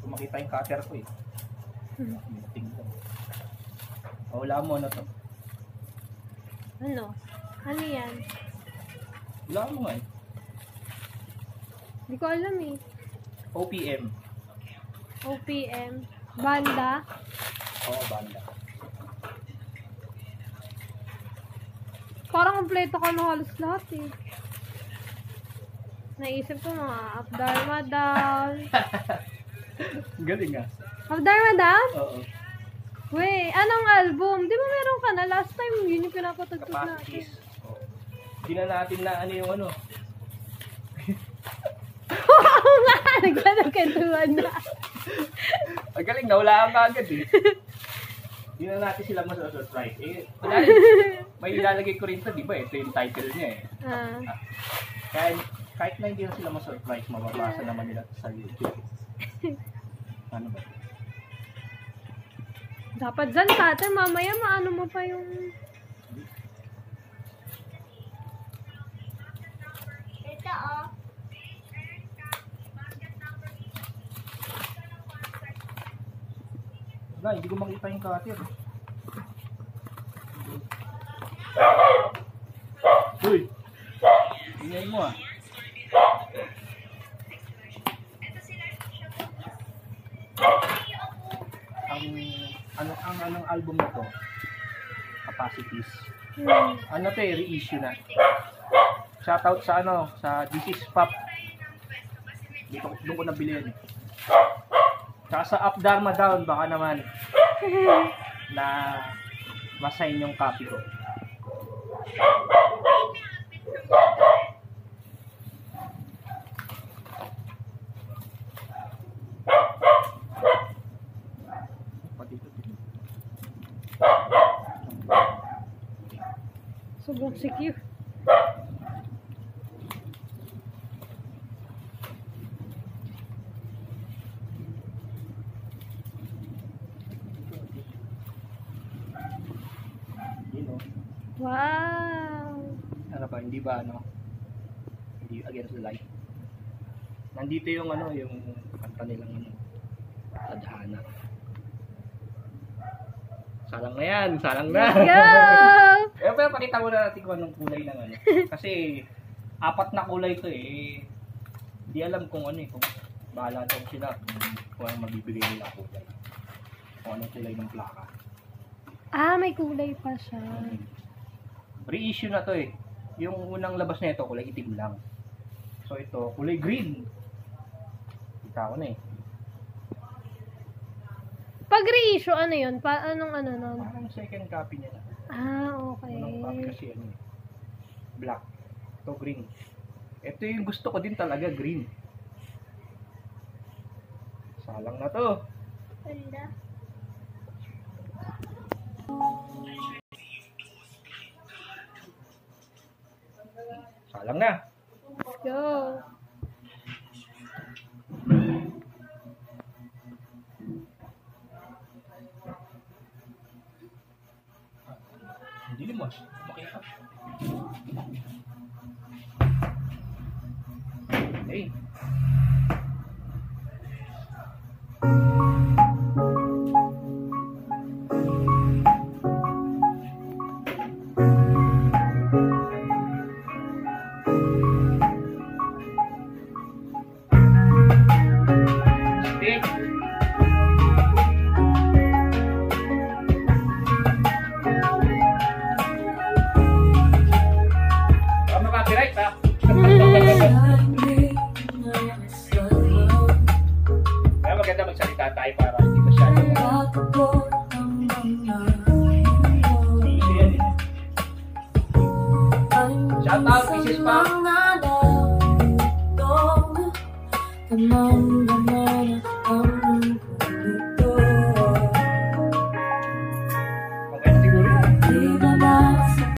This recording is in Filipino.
Kung makita yung cutter ko eh. Tingnan. Wala mo na to. Ano? Ano yan? Wala mo nga eh. Hindi ko alam eh. OPM. OPM. Banda. Oo, banda. Parang kompleto ka na halos lahat eh. Naisip ko mga Up-Dharma Down. Galing ah. Up-Dharma Down? Oo. Weh, anong album? Di ba meron ka na? Last time yun yung pinapatugtog natin. Capacities. Oo. Hindi na natin na ano yung ano. Oo nga! Nagkanakantuan na. Ang galing, nawala ka agad eh. Hindi na natin sila mas-surprise. Eh, may ilalagay ko rin ito, di ba? Ito yung title niya eh. Kaya kahit na hindi na sila mas-surprise, mababasa naman nila sa YouTube. Ano ba? Dapat dyan, Tater. Mamaya maano mo pa yung... Ito, oh. Wala, hindi ko makita yung cutter. Uy! Tingnan mo ah. Anong album na to? Capacities. Ano to eh, reissue na. Shoutout sa ano, sa This Is Pop. Doon ko nabili yan eh. Tsaka sa Up-Dharma Down, baka naman na masign yung copy ko. Sobrang secure. Wow! Ano ba, hindi ba ano? Hindi against the light. Nandito yung ano, yung kanta nilang ano, Tadhana. Salang na yan, salang na. Let's go! Pero pakita mo na natin kung anong kulay ng ano. Kasi 4 na kulay to eh. Hindi alam kung ano eh, kung bahala daw sila kung anong mabibigay nila kulay. Kung anong kulay ng plaka. Ah, may kulay pa siya. Reissue na to eh. Yung unang labas na ito, kulay itim lang. So ito, kulay green. Kita ko na eh. Pag reissue, ano yun? Anong ano nun? Parang second copy niya na. Ah, okay. Unang copy kasi ano eh. Black. Ito green. Ito yung gusto ko din talaga, green. Salang na to. Ganda. Salang na. Let's go. Hindi mo. Makita. Hey. Copyright ha? Kaya maganda magsalita tayo para hindi masyadong easy yan eh. Shout out, Mrs. Pam.